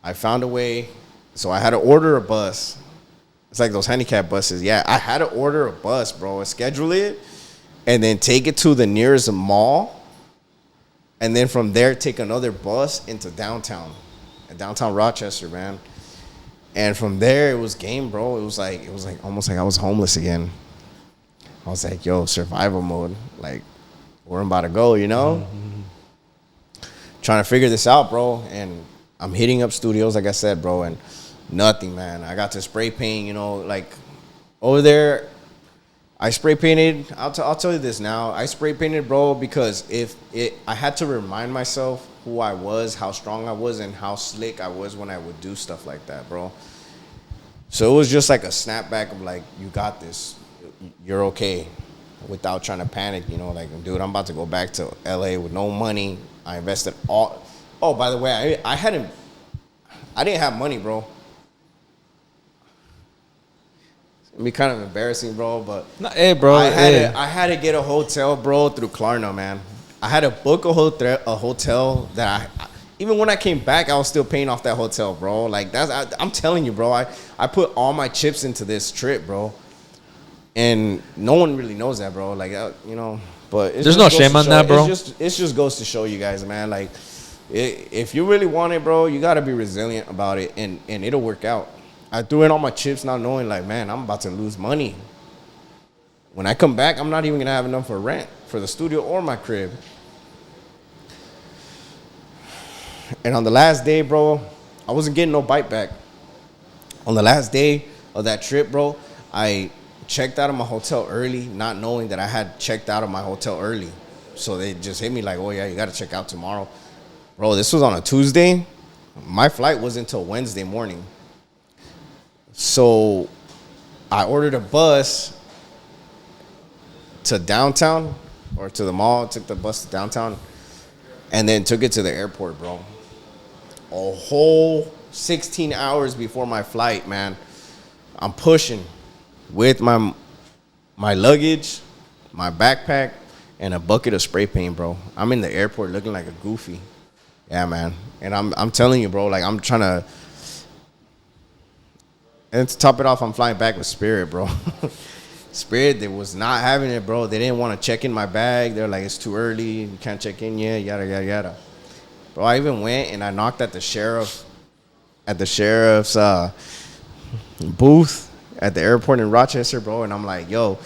S1: I found a way, so I had to order a bus. It's like those handicap buses. Yeah, I had to order a bus, bro, and schedule it, and then take it to the nearest mall. And then from there, take another bus into downtown Rochester, man. And from there, it was game, bro. It was like almost like I was homeless again. I was like, yo, survival mode. Like, where I'm about to go, Mm-hmm. Trying to figure this out, bro. And I'm hitting up studios, like I said, bro, and nothing, man. I got to spray paint, like over there. I spray painted. I'll tell you this now. I spray painted, bro, because I had to remind myself who I was, how strong I was, and how slick I was when I would do stuff like that, bro. So it was just like a snapback of like, you got this, you're okay, without trying to panic, like, dude, I'm about to go back to LA with no money. I invested all. Oh, by the way, I didn't have money, bro. It'd be kind of embarrassing, bro, but
S3: hey, bro,
S1: I had to get a hotel, bro, through Klarna, man. I had to book a hotel that even when I came back, I was still paying off that hotel, bro. Like I'm telling you, bro. I put all my chips into this trip, bro. And no one really knows that, bro. Like, you know, but
S3: there's no shame on that, bro.
S1: It just goes to show you guys, man. Like, if you really want it, bro, you got to be resilient about it, and it'll work out. I threw in all my chips not knowing, like, man, I'm about to lose money. When I come back, I'm not even going to have enough for rent for the studio or my crib. And on the last day, bro, I wasn't getting no bite back. On the last day of that trip, bro, I checked out of my hotel early, not knowing that I had checked out of my hotel early. So they just hit me like, oh, yeah, you got to check out tomorrow. Bro, this was on a Tuesday. My flight wasn't until Wednesday morning. So I ordered a bus to downtown or to the mall, took the bus to downtown, and then took it to the airport, bro. A whole 16 hours before my flight, man. I'm pushing with my luggage, my backpack, and a bucket of spray paint, bro. I'm in the airport looking like a goofy. Yeah, man. And I'm telling you, bro, like I'm trying to. And to top it off, I'm flying back with Spirit, bro. Spirit, they was not having it, bro. They didn't want to check in my bag. They're like, it's too early. You can't check in yet, yada, yada, yada. Bro, I even went and I knocked at the sheriff's booth at the airport in Rochester, bro. And I'm like, yo,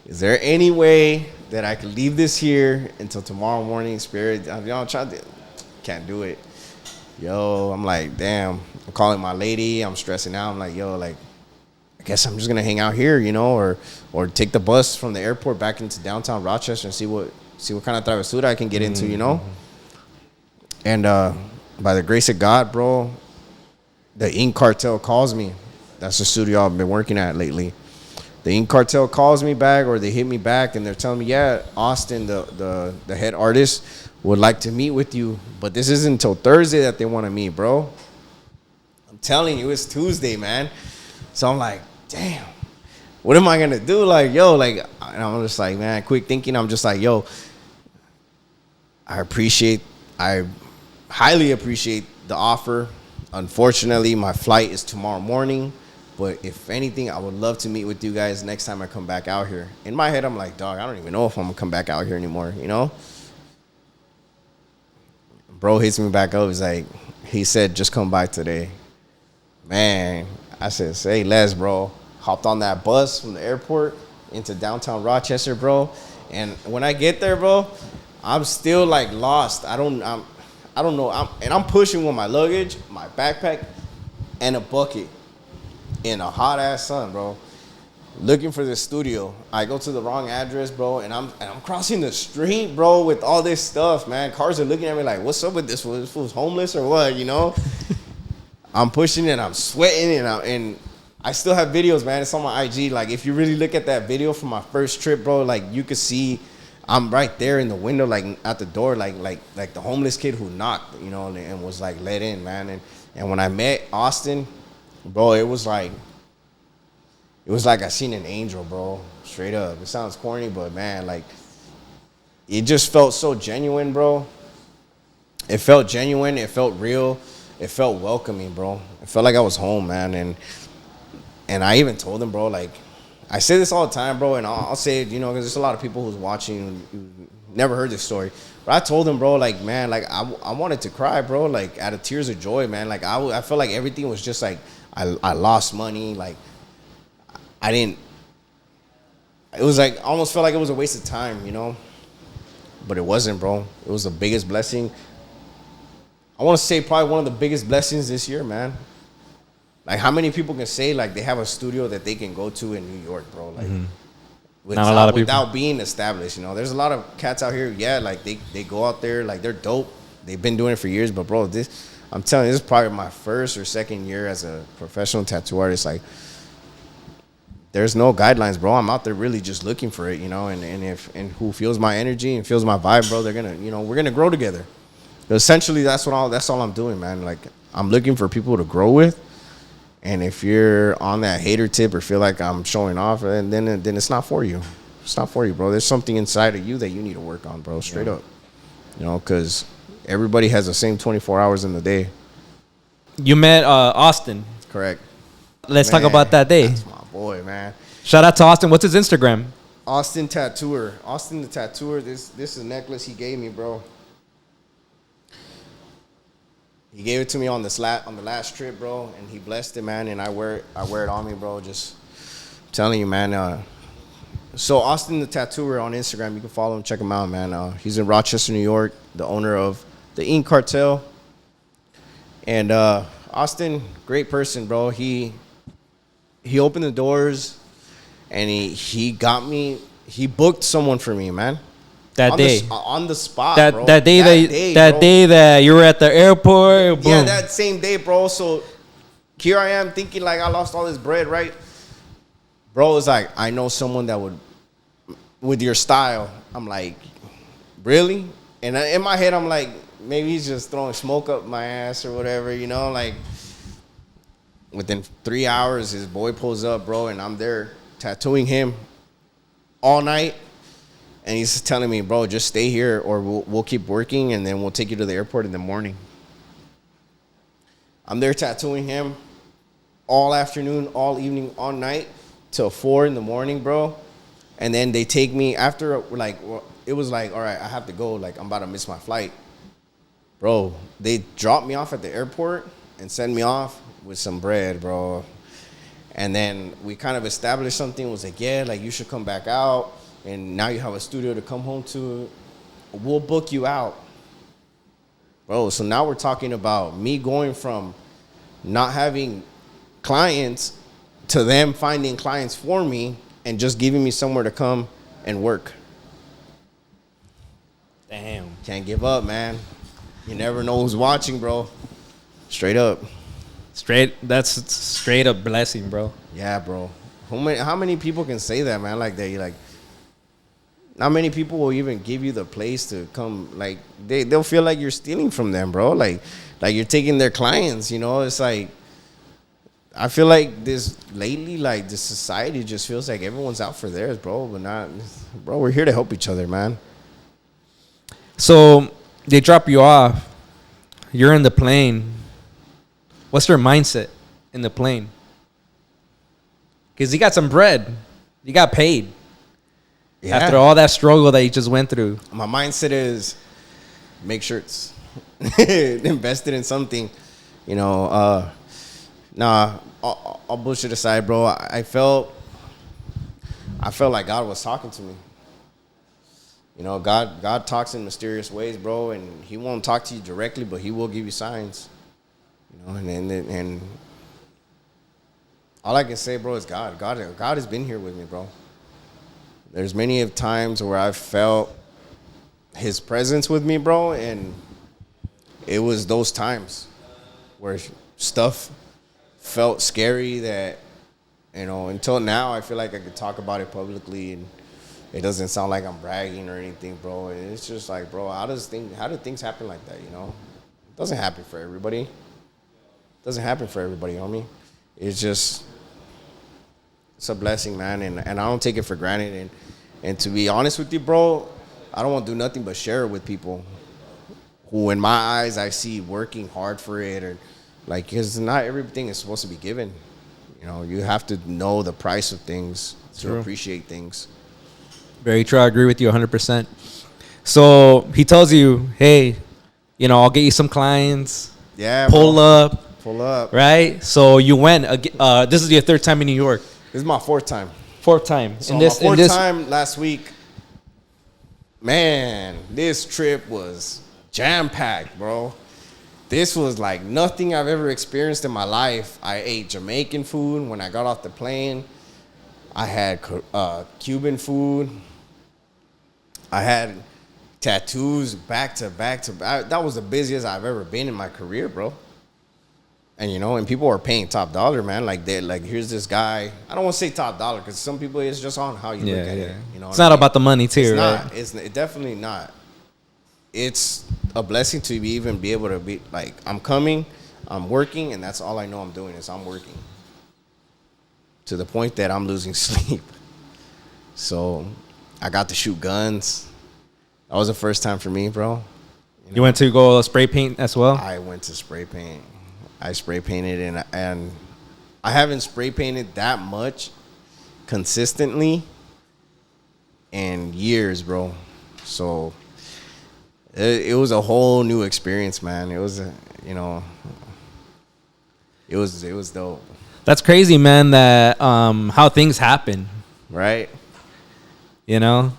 S1: is there any way that I could leave this here until tomorrow morning? Spirit, I'm trying to, can't do it. Yo, I'm like, damn. I'm calling my lady. I'm stressing out. I'm like, yo, like, I guess I'm just gonna hang out here, you know, or take the bus from the airport back into downtown Rochester and see what kind of travesura I can get into, you know. And by the grace of God, bro, the Ink Cartel calls me. That's the studio I've been working at lately. The Ink Cartel calls me back, or they hit me back, and they're telling me, yeah, Austin, the head artist, would like to meet with you, but this isn't until Thursday that they want to meet, bro. I'm telling you, it's Tuesday, man. So I'm like, damn, what am I gonna do? Like, yo, like, and I'm just like, man, quick thinking. I'm just like, yo, I highly appreciate the offer. Unfortunately, my flight is tomorrow morning, but if anything, I would love to meet with you guys next time I come back out here. In my head, I'm like, dog, I don't even know if I'm gonna come back out here anymore, you know? Bro hits me back up. He's like, he said, just come by today. Man, I said, say less, bro. Hopped on that bus from the airport into downtown Rochester, bro. And when I get there, bro, I'm still like lost. I don't know. I'm pushing with my luggage, my backpack, and a bucket in a hot ass sun, bro. Looking for this studio. I go to the wrong address, bro, and I'm crossing the street, bro, with all this stuff, man. Cars are looking at me like, what's up with this fool? This fool's homeless or what, you know? I'm pushing and I'm sweating, and I still have videos, man. It's on my IG. Like, if you really look at that video from my first trip, bro, like, you could see I'm right there in the window, like, at the door, like the homeless kid who knocked, you know, and was, like, let in, man. And when I met Austin, bro, it was like I seen an angel, bro. Straight up. It sounds corny, but, man, like, it just felt so genuine, bro. It felt genuine. It felt real. It felt welcoming, bro. It felt like I was home, man. And I even told him, bro, like, I say this all the time, bro, and I'll say it, you know, because there's a lot of people who's watching who never heard this story. But I told him, bro, like, man, like, I wanted to cry, bro, like, out of tears of joy, man. Like, I felt like everything was just, like, I lost money, like, it was like, almost felt like it was a waste of time, you know? But it wasn't, bro. It was the biggest blessing. I want to say probably one of the biggest blessings this year, man. Like, how many people can say, like, they have a studio that they can go to in New York, bro? Like,
S3: not a lot of people.
S1: Without being established, you know? There's a lot of cats out here, yeah, like, they go out there, like, they're dope. They've been doing it for years, but, bro, I'm telling you, this is probably my first or second year as a professional tattoo artist. Like, there's no guidelines, bro. I'm out there really just looking for it, you know? And who feels my energy and feels my vibe, bro, they're gonna, you know, we're gonna grow together. But essentially, that's all I'm doing, man. Like, I'm looking for people to grow with. And if you're on that hater tip or feel like I'm showing off, then it's not for you. It's not for you, bro. There's something inside of you that you need to work on, bro. Straight up. You know, because everybody has the same 24 hours in the day.
S3: You met Austin.
S1: Correct.
S3: Let's talk about that day.
S1: That's my boy, man.
S3: Shout out to Austin. What's his Instagram?
S1: Austin Tattooer. Austin the Tattooer. This is a necklace he gave me, bro. He gave it to me on the last trip, bro, and he blessed it, man. And I wear it on me, bro. Just telling you, man. So Austin the Tattooer on Instagram, you can follow him, check him out, man. He's in Rochester, New York, the owner of the Ink Cartel. And Austin, great person, bro. He opened the doors, and he got me. He booked someone for me, man.
S3: That day,
S1: on the spot,
S3: that
S1: bro.
S3: That day that you were at the airport. Boom.
S1: Yeah, that same day, bro. So here I am thinking like I lost all this bread, right? Bro, it's like, I know someone that would, with your style. I'm like, really? And in my head, I'm like, maybe he's just throwing smoke up my ass or whatever, you know? Like, within 3 hours, his boy pulls up, bro, and I'm there tattooing him all night. And he's telling me, bro, just stay here or we'll keep working, and then we'll take you to the airport in the morning. I'm there tattooing him all afternoon, all evening, all night till 4 in the morning, bro. And then they take me after, like, it was like, all right, I have to go. Like, I'm about to miss my flight. Bro, they dropped me off at the airport and sent me off with some bread, bro. And then we kind of established something. It was like, yeah, like, you should come back out. And now you have a studio to come home to. We'll book you out. Bro, so now we're talking about me going from not having clients to them finding clients for me and just giving me somewhere to come and work.
S3: Damn.
S1: Can't give up, man. You never know who's watching, bro. Straight up.
S3: That's straight up blessing, bro.
S1: Yeah, bro. How many people can say that, man? Like that, you like. Not many people will even give you the place to come. Like they'll feel like you're stealing from them, bro. Like you're taking their clients. You know, it's like I feel like this lately, like this society just feels like everyone's out for theirs, bro. But not, bro. We're here to help each other, man.
S3: So they drop you off. You're in the plane. What's your mindset in the plane? Because you got some bread. You got paid. Yeah. After all that struggle that you just went through.
S1: My mindset is make shirts. Invested in something. You know, all bullshit aside, bro. I felt like God was talking to me. You know, God talks in mysterious ways, bro, and he won't talk to you directly, but he will give you signs. You know, and all I can say, bro, is God. God has been here with me, bro. There's many of times where I've felt his presence with me, bro, and it was those times where stuff felt scary that, you know, until now I feel like I could talk about it publicly and it doesn't sound like I'm bragging or anything, bro. And it's just like, bro, how do things happen like that, you know? It doesn't happen for everybody. It doesn't happen for everybody, homie. It's just, it's a blessing, man, and I don't take it for granted. And to be honest with you, bro, I don't want to do nothing but share it with people who, in my eyes, I see working hard for it, or like, because not everything is supposed to be given. You know, you have to know the price of things to appreciate things.
S3: Very true. I agree with you 100%. So he tells you, hey, you know, I'll get you some clients.
S1: Yeah,
S3: Pull up.
S1: Right?
S3: So you went. This is your third time in New York.
S1: This is my fourth time.
S3: Fourth time.
S1: So my fourth time last week, man, this trip was jam-packed, bro. This was like nothing I've ever experienced in my life. I ate Jamaican food when I got off the plane. I had Cuban food. I had tattoos back to back to back. That was the busiest I've ever been in my career, bro. And, you know, and people are paying top dollar, man. Like, here's this guy. I don't want to say top dollar because some people, it's just on how you look at it. You know,
S3: it's not about the money, too,
S1: it's
S3: right?
S1: Not. It's definitely not. It's a blessing to even be able to be like, I'm coming, I'm working, and that's all I know I'm doing is I'm working. To the point that I'm losing sleep. So I got to shoot guns. That was the first time for me, bro.
S3: You went to go spray paint as well?
S1: I went to spray paint. I spray painted, and I haven't spray painted that much consistently in years, bro. So it was a whole new experience, man. It was, it was dope.
S3: That's crazy, man, that how things happen.
S1: Right?
S3: You know?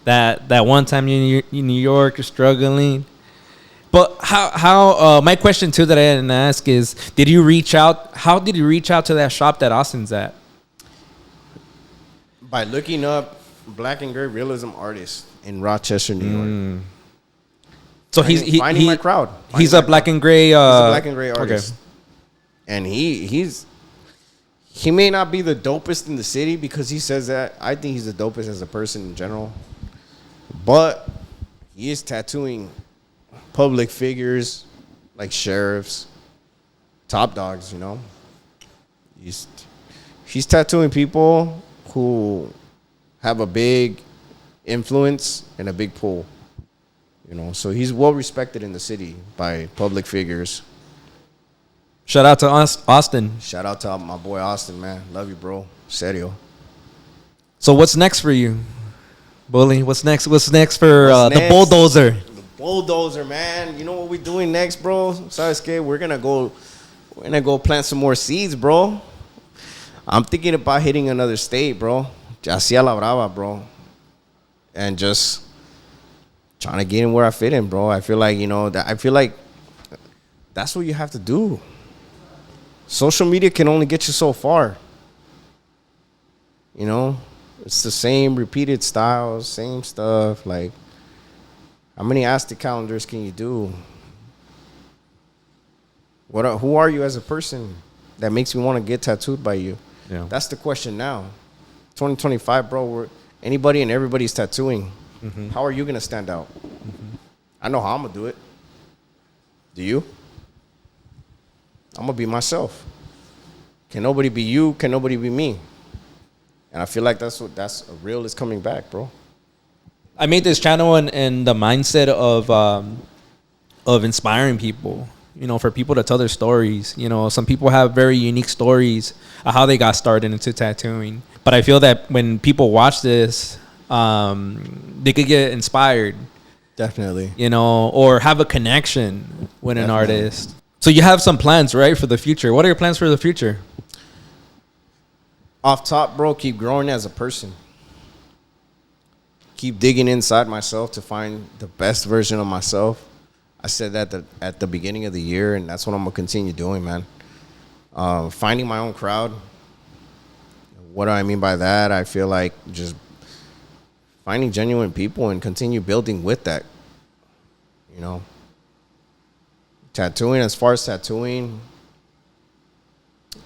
S3: That one time in New York, you're struggling. But how my question too that I didn't ask is, did you reach out? How did you reach out to that shop that Austin's at?
S1: By looking up black and gray realism artists in Rochester, New York.
S3: So
S1: finding my crowd.
S3: He's a black and gray.
S1: He's a black and gray artist,
S3: okay.
S1: And he may not be the dopest in the city because he says that. I think he's the dopest as a person in general, but he is tattooing public figures like sheriffs, top dogs. He's tattooing people who have a big influence and a big pull. So he's well respected in the city by public figures.
S3: Shout out to Austin.
S1: Shout out to my boy Austin, man. Love you, bro. Serio.
S3: So what's next for you, Bully? What's next? What's next for the bulldozer?
S1: The bulldozer, man. You know what we're doing next, bro? Sasuke, we're gonna go plant some more seeds, bro. I'm thinking about hitting another state, bro. Hacia la brava, bro. And just trying to get in where I fit in, bro. I feel like, that's what you have to do. Social media can only get you so far. It's the same repeated styles, same stuff. Like, how many Aztec calendars can you do? Who are you as a person that makes me want to get tattooed by you?
S3: Yeah.
S1: That's the question now. 2025, bro. Anybody and everybody's tattooing. Mm-hmm. How are you gonna stand out? Mm-hmm. I know how I'm gonna do it. Do you? I'm gonna be myself. Can nobody be you? Can nobody be me? And I feel like that's real is coming back, bro.
S3: I made this channel in the mindset of inspiring people. For people to tell their stories. Some people have very unique stories of how they got started into tattooing. But I feel that when people watch this, they could get inspired.
S1: Definitely.
S3: Or have a connection with an artist. So you have some plans, right, for the future. What are your plans for the future?
S1: Off top, bro, keep growing as a person. Keep digging inside myself to find the best version of myself. I said that at the beginning of the year, and that's what I'm going to continue doing, man. Finding my own crowd. What do I mean by that? I feel like just finding genuine people and continue building with that. Tattooing, as far as tattooing,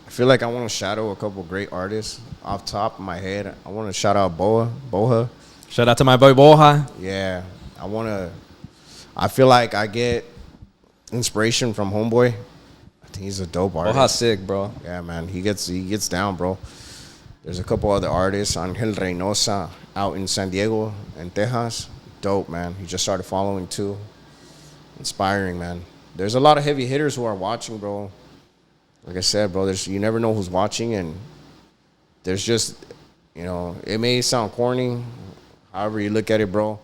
S1: I feel like I want to shadow a couple great artists off top of my head. I want to shout out Boha.
S3: Shout out to my boy Boha.
S1: Yeah, I feel like I get inspiration from Homeboy. I think he's a dope artist.
S3: Boha's sick, bro.
S1: Yeah, man. He gets down, bro. There's a couple other artists. Angel Reynosa out in San Diego and Tejas. Dope, man. He just started following too. Inspiring, man. There's a lot of heavy hitters who are watching, bro. Like I said, bro, you never know who's watching, and there's just, it may sound corny, however you look at it, bro.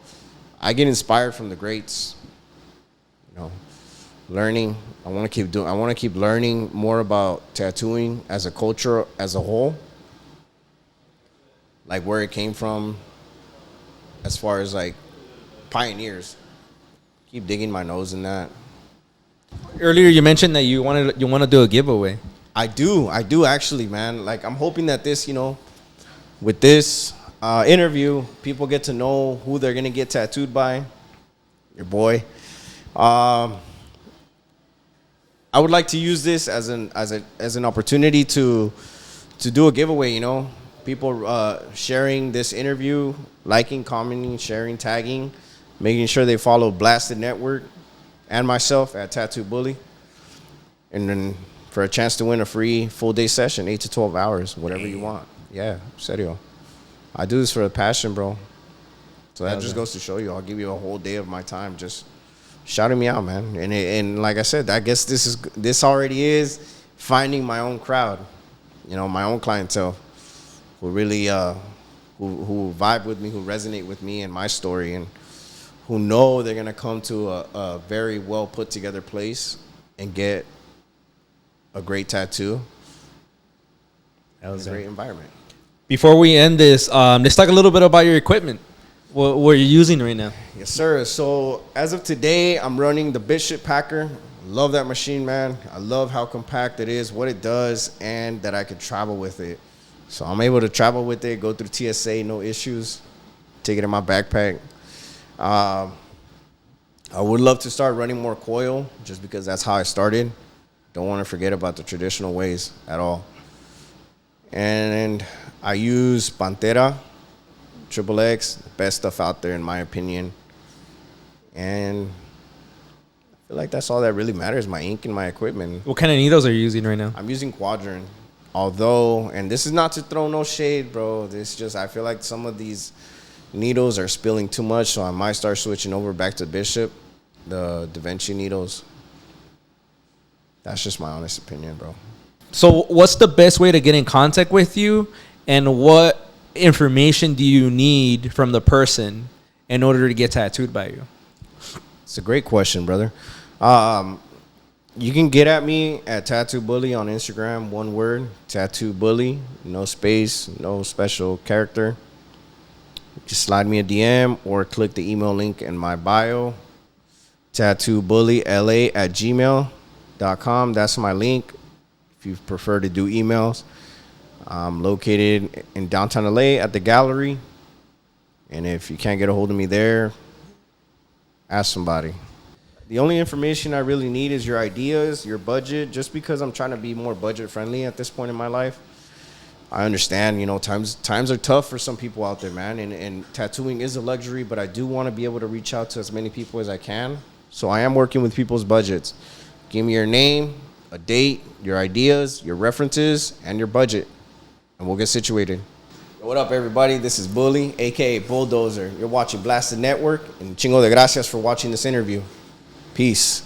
S1: I get inspired from the greats. Learning. I want to keep learning more about tattooing as a culture as a whole. Like where it came from, as far as like pioneers. Keep digging my nose in that.
S3: Earlier you mentioned that you want to do a giveaway.
S1: I do actually, man. Like, I'm hoping that this, with this interview, people get to know who they're gonna get tattooed by. Your boy. I would like to use this as an opportunity to do a giveaway. People sharing this interview, liking, commenting, sharing, tagging, making sure they follow Blasted Network and myself at TATTOOBULLY, and then for a chance to win a free full day session, 8 to 12 hours, whatever you want. Yeah, serio. I do this for a passion, bro. So that just goes to show you, I'll give you a whole day of my time just shouting me out, man. And like I said, I guess this already is finding my own crowd, my own clientele who really who vibe with me, who resonate with me and my story, and who know they're gonna come to a very well put together place and get a great tattoo. That was a great environment.
S3: Before we end this, let's talk a little bit about your equipment. What you're using right now?
S1: Yes, sir. So as of today, I'm running the Bishop Packer. Love that machine, man. I love how compact it is, what it does, and that I could travel with it. So I'm able to travel with it, go through TSA, no issues. Take it in my backpack. I would love to start running more coil, just because that's how I started. Don't want to forget about the traditional ways at all. And I use Pantera XXX, the best stuff out there in my opinion. And I feel like that's all that really matters, my ink and my equipment.
S3: What kind of needles are you using right now?
S1: I'm using Quadrant. Although, and this is not to throw no shade, bro. This just, I feel like some of these needles are spilling too much, so I might start switching over back to Bishop, the Da Vinci needles. That's just my honest opinion, bro.
S3: So what's the best way to get in contact with you, and what information do you need from the person in order to get tattooed by you?
S1: It's a great question, brother. You can get at me at TATTOOBULLY on Instagram, one word, TATTOOBULLY, no space, no special character. Just slide me a DM or click the email link in my bio, tattoobullylA@gmail.com. That's my link if you prefer to do emails. I'm located in downtown LA at the gallery. And if you can't get a hold of me there, ask somebody. The only information I really need is your ideas, your budget, just because I'm trying to be more budget friendly at this point in my life. I understand, times are tough for some people out there, man. And tattooing is a luxury, but I do want to be able to reach out to as many people as I can. So I am working with people's budgets. Give me your name, a date, your ideas, your references, and your budget, and we'll get situated. What up, everybody? This is Bully, a.k.a. Bulldozer. You're watching Blasted Network, and chingo de gracias for watching this interview. Peace.